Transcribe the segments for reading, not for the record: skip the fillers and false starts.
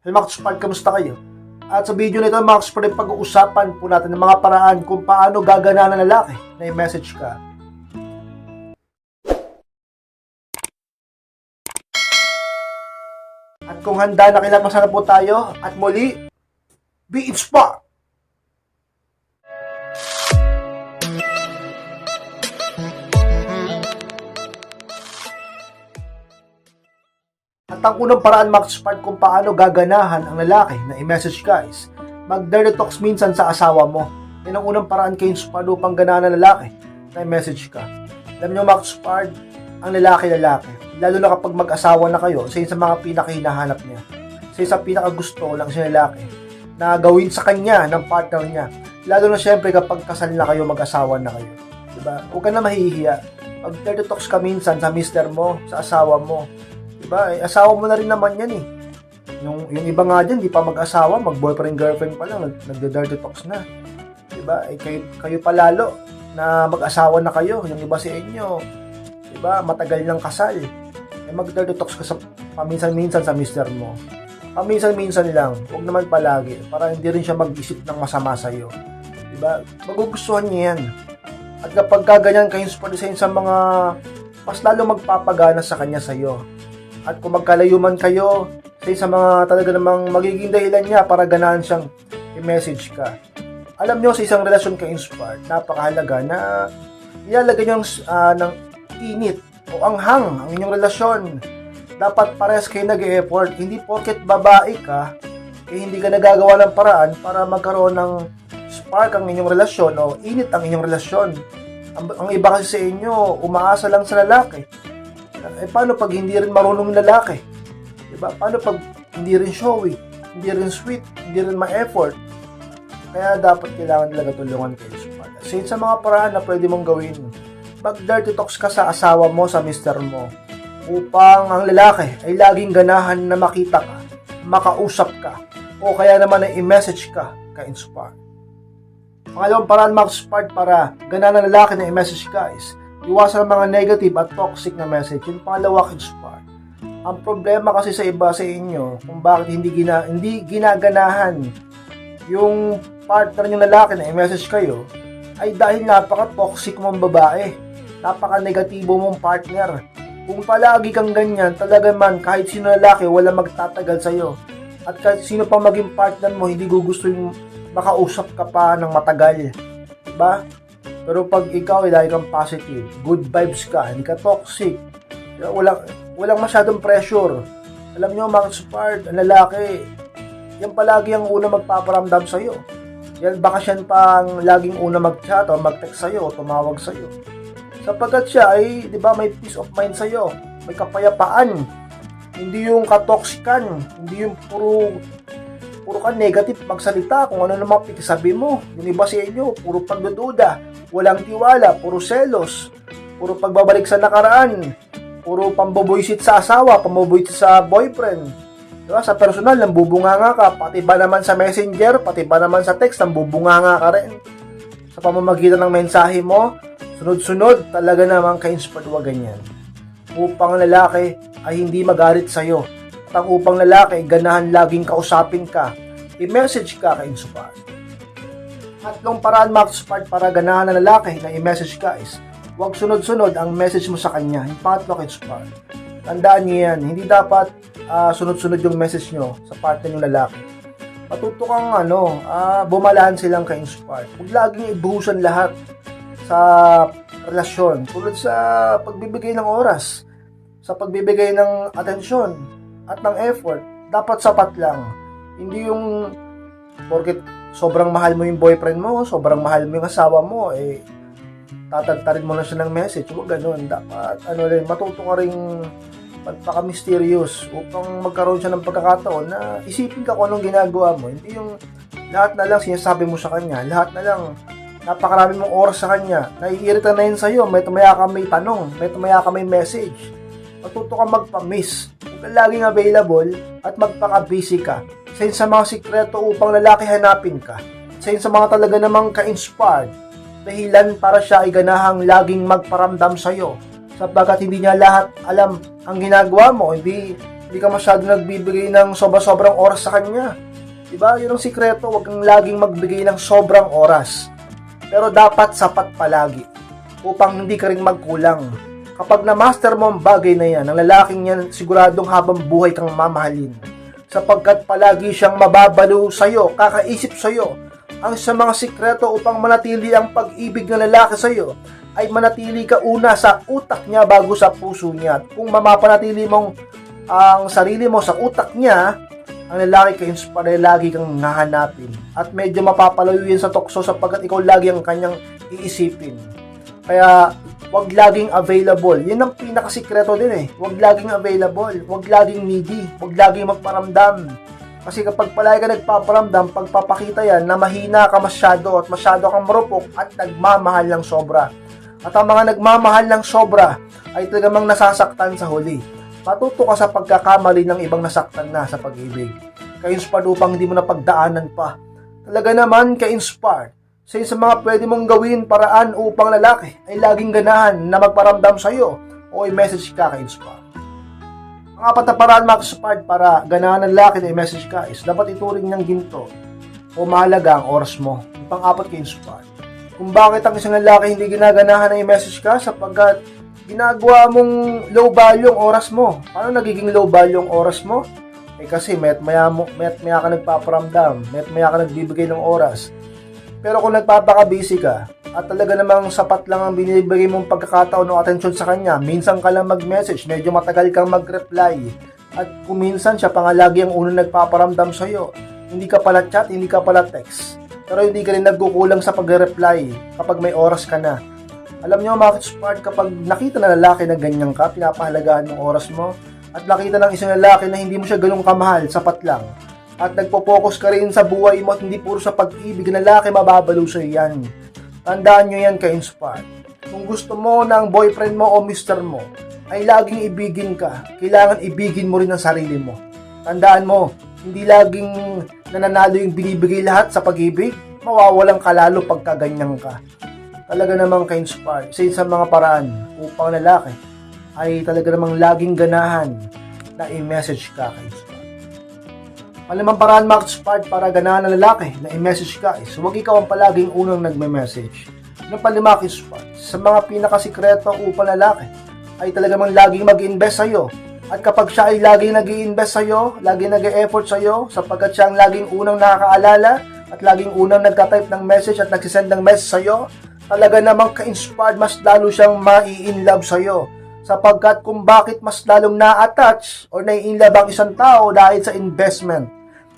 Hey mga Kaspard, kamusta kayo? At sa video na ito mga Kaspard, pag-uusapan po natin ng mga paraan kung paano gagana ng lalaki na i-message ka. At kung handa na kailangan sana po tayo at muli, be inspired! At ang unang paraan mga Kaspard kung paano gaganahan ang lalaki na i-message ka is mag-dirty talks minsan sa asawa mo. Yan ang unang paraan kayo Kaspard upang ganahan ng lalaki na i-message ka. Alam nyo mga Kaspard, ang lalaki, lalo na kapag mag-asawa na kayo, isa yun sa mga pinakahinahanap niya. Isa yun sa pinakagusto lang siya lalaki na gawin sa kanya ng partner niya. Lalo na syempre kapag kasal na kayo, mag-asawa na kayo. Diba? Huwag ka na mahihiya. Mag-dirty talks ka minsan sa mister mo, sa asawa mo. Diba? Eh, asawa mo na rin naman yan eh. Yung iba nga dyan, di pa mag-asawa, mag-boyfriend, girlfriend pa lang, nagde-dirty talks na. Diba? Eh, kayo palalo na mag-asawa na kayo. Yung iba sa inyo, diba? Matagal ng kasal. Eh, mag-dirty talks ka paminsan-minsan sa mister mo. Paminsan-minsan lang. Huwag naman palagi. Para hindi rin siya mag-isip ng masama sa'yo. Diba? Magugustuhan niya yan. At kapag kaganyan kayo sa mga mas lalo magpapagana sa kanya sa'yo. At kung magkalayo man kayo, sa mga talaga namang magiging dahilan niya para ganahan siyang i-message ka. Alam nyo, sa isang relasyon ka-inspired, napakahalaga na ilalagay nyo ng init o anghang ang inyong relasyon. Dapat parehas kayo nag-e-effort. Hindi porket babae ka, hindi ka nagagawa ng paraan para magkaroon ng spark ang inyong relasyon o init ang inyong relasyon. Ang iba kasi sa inyo, umaasa lang sa lalaki. Eh, paano pag hindi rin marunong lalaki? Diba? Paano pag hindi rin showy, hindi rin sweet, hindi rin ma-effort? Kaya dapat kailangan talaga tulungan kayo. So, sa mga paraan na pwede mong gawin, mag-dirty talks ka sa asawa mo, sa mister mo, upang ang lalaki ay laging ganahan na makita ka, makausap ka, o kaya naman ay i-message ka, ka-inspire. Pangalawang paraan, mga Kaspard, para ganahan ng lalaki na i-message ka is iwasan ang mga negative at toxic na message. Yung pangalawa, Kaspard. Ang problema kasi sa iba sa inyo, kung bakit hindi ginaganahan yung partner nyo lalaki na i-message kayo, ay dahil napaka-toxic mong babae. Napaka-negatibo mong partner. Kung palagi kang ganyan, talaga man, kahit sino lalaki, wala magtatagal sa'yo. At kahit sino pang maging partner mo, hindi gusto yung makausap ka pa ng matagal. Diba? Pero pag ikaw ay lagi kang positive, good vibes ka, hindi ka toxic, walang masyadong pressure. Alam nyo mga Kaspard, ang lalaki, yan palagi ang una magpaparamdam sa'yo. Yan baka siya pang laging una mag-chat o mag-text sa'yo o tumawag sa'yo. Sapagkat siya ay, di ba, may peace of mind sa'yo, may kapayapaan. Hindi yung katoksikan, hindi yung puro ka negative magsalita kung ano naman pikisabi mo. Yung iba sa inyo, puro pagdududa, walang tiwala, puro selos, puro pagbabalik sa nakaraan, puro pamboboysit sa asawa, pamboboysit sa boyfriend. Diba? Sa personal, nambubunganga ka, pati ba naman sa messenger, pati ba naman sa text, nambubunganga ka rin. Sa pamamagitan ng mensahe mo, sunod-sunod, talaga namang ka-inspired wa ganyan. Upang ang lalaki ay hindi magalit sa'yo. At ang upang lalaki, ganahan laging kausapin ka, i-message ka ka-inspired. Tatlong paraan, mga Kaspard, para ganahan ng lalaki na i-message ka is huwag sunod-sunod ang message mo sa kanya. Yung pangatlo, ka-inspired. Tandaan niyo yan, hindi dapat sunod-sunod yung message nyo sa partner ng lalaki. Matuto kang bumalaan silang ka-inspired. Huwag laging ibuhusan lahat sa relasyon. Tulad sa pagbibigay ng oras, sa pagbibigay ng atensyon at ng effort. Dapat sapat lang. Hindi yung porket sobrang mahal mo yung boyfriend mo, sobrang mahal mo yung asawa mo, eh, tatagtarin mo na siya ng message. Huwag ganun. Dapat, matuto ka rin magpaka-mysterious upang magkaroon siya ng pagkakataon na isipin ka kung anong ginagawa mo. Hindi yung lahat na lang sinasabi mo sa kanya, lahat na lang napakarami mong oras sa kanya, naiirita na yun sa'yo, may tumaya ka may tanong, may tumaya ka may message. Matuto ka magpa-miss. Huwag ka laging available at magpaka-busy ka. Sa mga sikreto upang lalaki hanapin ka. Sa mga talaga namang ka-inspired. Dahilan para siya ay ganahang laging magparamdam sa'yo. Sapagkat hindi niya lahat alam ang ginagawa mo. Hindi Hindi ka masyado nagbibigay ng sobra-sobrang oras sa kanya. Diba? Yun ang sikreto. Huwag kang laging magbigay ng sobrang oras. Pero dapat sapat palagi upang hindi ka rin magkulang. Kapag na-master mo ang bagay na yan, ang lalaking yan siguradong habang buhay kang mamahalin. Sapagkat palagi siyang mababalo sa'yo, kakaisip sa'yo. Ang sa mga sikreto upang manatili ang pag-ibig ng lalaki sa'yo ay manatili ka una sa utak niya bago sa puso niya. At kung mamapanatili mong ang sarili mo sa utak niya, ang lalaki ka-inspire, lagi kang nahanapin. At medyo mapapalayo yun sa tukso sapagkat ikaw lagi ang kanyang iisipin. Kaya, wag laging available. Yun ang pinakasikreto din eh. Wag laging available. Wag laging needy. Wag laging magparamdam. Kasi kapag palagi ka nagpaparamdam, pagpapakita yan na mahina ka masyado at masyado kang marupok at nagmamahal ng sobra. At ang mga nagmamahal ng sobra ay talagang nasasaktan sa huli. Matuto ka sa pagkakamali ng ibang nasaktan na sa pag-ibig. Ka-inspired upang hindi mo na pagdaanan pa. Talaga naman ka-inspired. Sa mga pwede mong gawin paraan upang lalaki ay laging ganahan na magparamdam sa iyo o i-message ka ka-inspired. Ang apat na paraan mag-inspired para ganahan ng lalaki na i-message ka is dapat ituring niyang ginto o mahalaga ang oras mo. Yung pang-apat ka-inspired. Kung bakit ang isang lalaki hindi ginaganahan na i-message ka sapagkat ginagawa mong low value ang oras mo. Paano nagiging low value ang oras mo? Kasi met maya ka nagpaparamdam, met maya ka nagbibigay ng oras. Pero kung nagpapaka-busy ka at talaga namang sapat lang ang binibigay mong pagkakataon o atensyon sa kanya, minsan ka lang mag-message, medyo matagal kang mag-reply. At kung minsan siya pa nga lagi ang unang nagpaparamdam sa'yo, hindi ka pala chat, hindi ka pala text. Pero hindi ka rin nagkukulang sa pag-reply kapag may oras ka na. Alam nyo, makikismart kapag nakita na lalaki na ganyan ka, pinapahalagahan ng oras mo, at nakita ng isang lalaki na hindi mo siya ganun kamahal, sapat lang. At nagpo-focus ka rin sa buhay mo at hindi puro sa pag-ibig, ng lalaki mababalo sa'yo yan. Tandaan nyo yan ka-inspired. Kung gusto mo na ang boyfriend mo o mister mo ay laging ibigin ka, kailangan ibigin mo rin ang sarili mo. Tandaan mo, hindi laging nananalo yung binibigay lahat sa pag-ibig, mawawalan ka lalo pagka ganyan ka. Talaga namang ka-inspire sa mga paraan upang lalaki ay talaga namang laging ganahan na i-message ka ka-inspire. Malamang paraan ma-inspire para ganahan ng lalaki na i-message ka is huwag ikaw ang palaging unang nagme-message. Ng palima ka-inspire sa mga pinakasikreto upang lalaki ay talaga namang laging mag-invest sa'yo. At kapag siya ay laging nag-i-invest sa'yo, laging nag-e-effort sa'yo, sapagkat siya ang laging unang nakakaalala at laging unang nagka-type ng message at nagsisend ng message sa'yo, talaga namang ka-inspired, mas lalo siyang mai-inlove sa'yo. Sapagkat kung bakit mas lalong na-attach o nai-inlove ang isang tao dahil sa investment.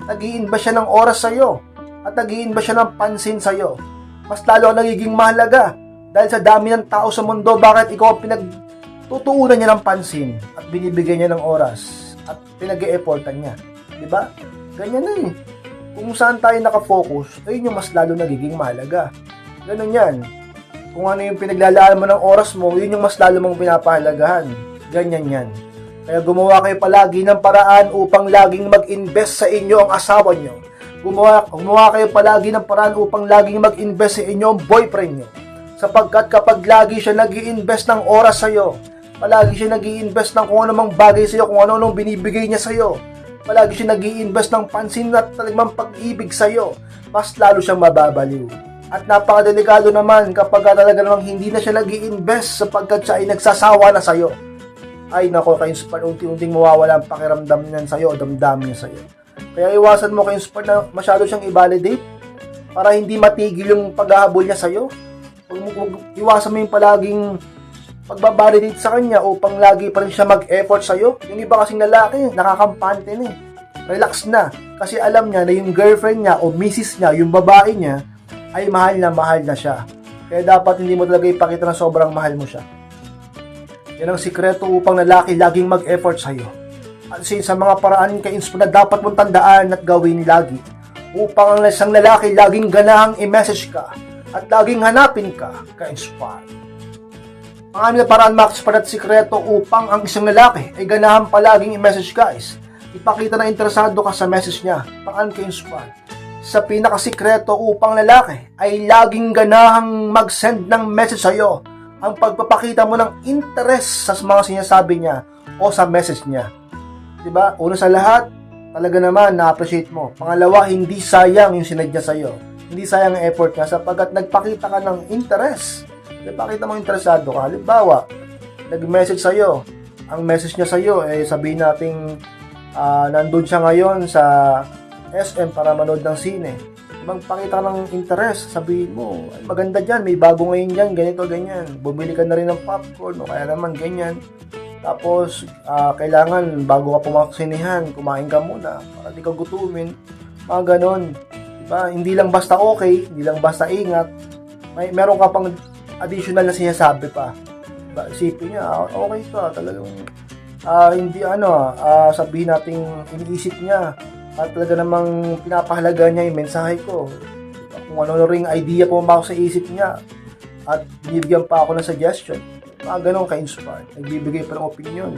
Nag-i-invest siya ng oras sa'yo at nag-i-invest siya ng pansin sa'yo. Mas lalo ang nagiging mahalaga dahil sa dami ng tao sa mundo, bakit ikaw ang pinagtutuunan niya ng pansin at binibigyan niya ng oras at pinag-e-effortan niya. Diba? Ganyan na eh. Kung saan tayo nakafocus, ayun yung mas lalo nagiging mahalaga. Ganun yan. Kung ano yung pinaglalaan mo ng oras mo, yun yung mas lalo mong pinapahalagahan. Ganyan yan. Kaya gumawa kayo palagi ng paraan upang laging mag-invest sa inyo ang asawa nyo. Gumawa kayo palagi ng paraan upang laging mag-invest sa inyo ang boyfriend nyo. Sapagkat kapag lagi siya nag-i-invest ng oras sa'yo, palagi siya nag-i-invest ng kung anumang bagay sa'yo, kung ano-anong binibigay niya sa'yo, palagi siya nag-i-invest ng pansin at talagang pag-ibig sa'yo, mas lalo siyang mababaliw. At napakadelikado naman kapag talaga namang hindi na siya nag-i-invest sapagkat siya ay nagsasawa na sa'yo. Ay nako, ka-inspire, unti-unting mawawala ang pakiramdam niyan sa'yo o damdamin niya sa'yo. Kaya iwasan mo ka-inspire na masyado siyang i-validate para hindi matigil yung paghahabol niya sa'yo. Iwasan mo yung palaging pagbabalidate sa kanya upang lagi pa rin siya mag-effort sa'yo. Yung iba kasing lalaki, nakakampante na eh. Relax na. Kasi alam niya na yung girlfriend niya o misis niya, yung babae niya, ay mahal na siya. Kaya dapat hindi mo talaga ipakita na sobrang mahal mo siya. Yan ang sikreto upang lalaki laging mag-effort sa'yo. At sa mga paraan ka-inspire na dapat mong tandaan at gawin lagi upang ang isang lalaki laging ganahang i-message ka at laging hanapin ka ka-inspire. Ang aming paraan ma-inspire at sikreto upang ang isang lalaki ay ganahang palaging i-message ka is ipakita na interesado ka sa message niya. Paano ka-inspire? Sa pinakasikreto upang lalaki ay laging ganahang mag-send ng message sa'yo ang pagpapakita mo ng interest sa mga sinasabi niya o sa message niya. Diba? Una sa lahat, talaga naman na-appreciate mo. Pangalawa, hindi sayang yung sinadya sa'yo. Hindi sayang ang effort niya sapagkat nagpakita ka ng interest. Nagpakita mo interesado ka. Halimbawa, nag-message sa'yo. Ang message niya sa'yo, sabihin natin nandun siya ngayon sa SM para manood ng sine. Magpakita ka ng interest, sabihin mo, ay, maganda dyan, may bago ngayon dyan, ganito, ganyan. Bumili ka na rin ng popcorn, o kaya naman ganyan. Tapos, kailangan, bago ka pumasok sa sinihan, kumain ka muna, para di ka gutumin. Mga ganon. Diba? Hindi lang basta okay, hindi lang basta ingat. Meron ka pang additional na sinasabi pa. Diba? Isipin niya, okay ka, talagang, hindi sabihin natin, iniisip niya, at talaga namang pinapahalaga niya yung mensahe ko. Kung ano ring idea pumasok sa isip niya at binibigyan pa ako ng suggestion, mga ganun ka-inspired, nagbibigay pa ng opinion.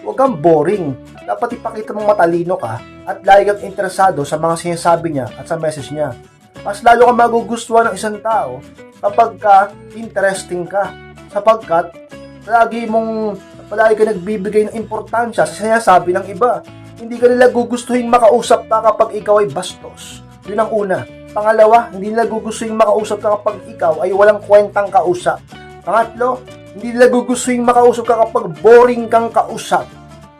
Huwag kang boring. Dapat ipakita mong matalino ka at lagi kang interesado sa mga sinasabi niya at sa message niya. Mas lalo kang magugustuhan ng isang tao kapag ka interesting ka, sapagkat palagi ka nagbibigay ng importansya sa sinasabi ng iba. Hindi ka nila gugustuhin makausap ka kapag ikaw ay bastos. Yun ang una. Pangalawa, hindi nila gugustuhin makausap ka kapag ikaw ay walang kwentang kausap. Pangatlo, hindi nila gugustuhin makausap ka kapag boring kang kausap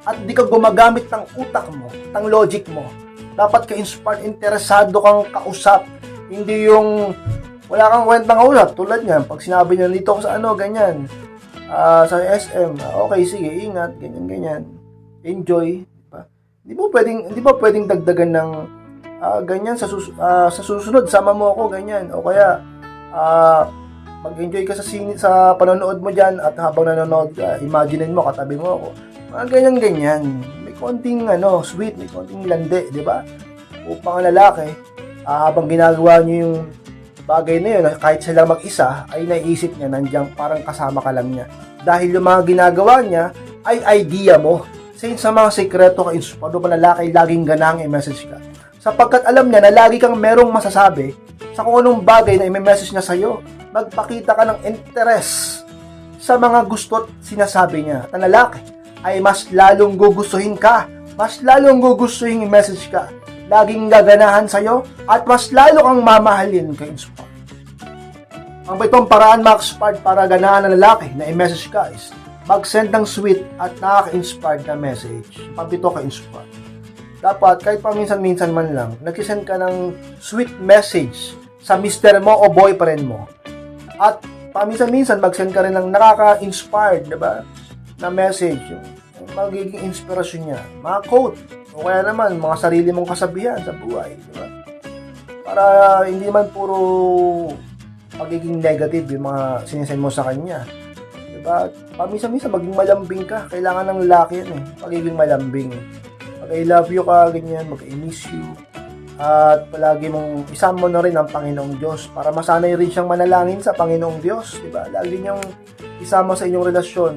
at hindi ka gumagamit ng utak mo, ng logic mo. Dapat ka-inspired, interesado kang kausap. Hindi yung wala kang kwentang kausap. Tulad niyan, pag sinabi niya dito ako sa ganyan, sa SM, okay, sige, ingat, ganyan. Enjoy. Hindi ba pwedeng dagdagan ng ganyan sa susunod, sama mo ako ganyan, o kaya mag-enjoy ka sa panonood mo diyan at habang nanonood ka, imaginein mo katabi mo ako. Mga ganyan. May konting sweet, may konting landi, di ba? Upang ang lalaki, habang ginagawa niyo yung bagay na yun, kahit sila mag-isa, ay naiisip niya nandiyan parang kasama ka lang niya. Dahil yung mga ginagawa niya ay idea mo. Sa mga sekreto ka inspirado pa lalaki, laging ganang i-message ka. Sapagkat alam niya na lagi kang merong masasabi sa kung anong bagay na i-message niya sa'yo. Magpakita ka ng interest sa mga gusto at sinasabi niya. At ang lalaki ay mas lalong gugustuhin ka, mas lalong gugustuhin i-message ka. Laging gaganahan sa'yo at mas lalo kang mamahalin ka inspired. Ang itong paraan Max-Pard para ganahan ng lalaki na i-message ka is mag-send ng sweet at nakaka-inspired na message. Pabito ka inspired. Dapat, kahit paminsan-minsan man lang, nag-send ka ng sweet message sa mister mo o boyfriend mo. At paminsan-minsan, mag-send ka rin ng nakaka-inspired, diba? Na message. Yung magiging inspirasyon niya. Mga quote. O kaya naman, mga sarili mong kasabihan sa buhay. Diba? Para hindi man puro magiging negative yung mga sinisend mo sa kanya. Diba? Paminsan-minsan maging malambing ka. Kailangan ng lalaki yan pagiging malambing. Pag I love you ka, ganyan, mag I miss you. At palagi mong isama mo na rin ang Panginoong Diyos para masanay rin siyang manalangin sa Panginoong Diyos. Diba? Lagi niyong isama sa inyong relasyon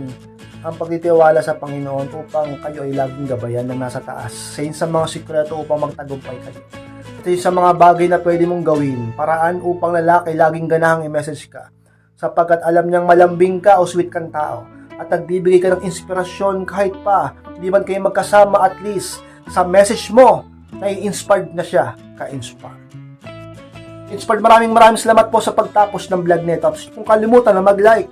ang pagtitiwala sa Panginoon upang kayo ay laging gabayan ng nasa taas. Sa mga sikreto upang magtagumpay kayo. At sa mga bagay na pwede mong gawin, paraan upang lalaki laging ganahang i-message ka. Sapagkat alam niyang malambing ka o sweet kang tao at nagbibigay ka ng inspirasyon kahit pa hindi man kayo magkasama, at least sa message mo nai-inspired na siya ka-inspired. Inspired, maraming salamat po sa pagtapos ng vlog nito. Kung kalimutan na mag-like,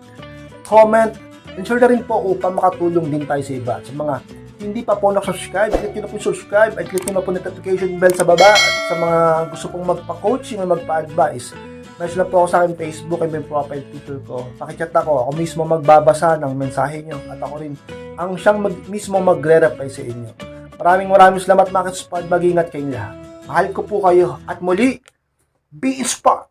comment, and share na rin po upang makatulong din tayo sa iba. Sa mga hindi pa po nakasubscribe, click nyo na po yung subscribe at click nyo na po notification bell sa baba. At sa mga gusto pong magpa-coaching o magpa-advise, meron lang po ako sa akin Facebook ay may profile picture ko. Pakichat ako mismo magbabasa ng mensahe nyo at ako rin ang siyang mismo magre-reply sa inyo. Maraming salamat mga ka-inspired. Mag-ingat kayong lahat. Mahal ko po kayo at muli, be inspired!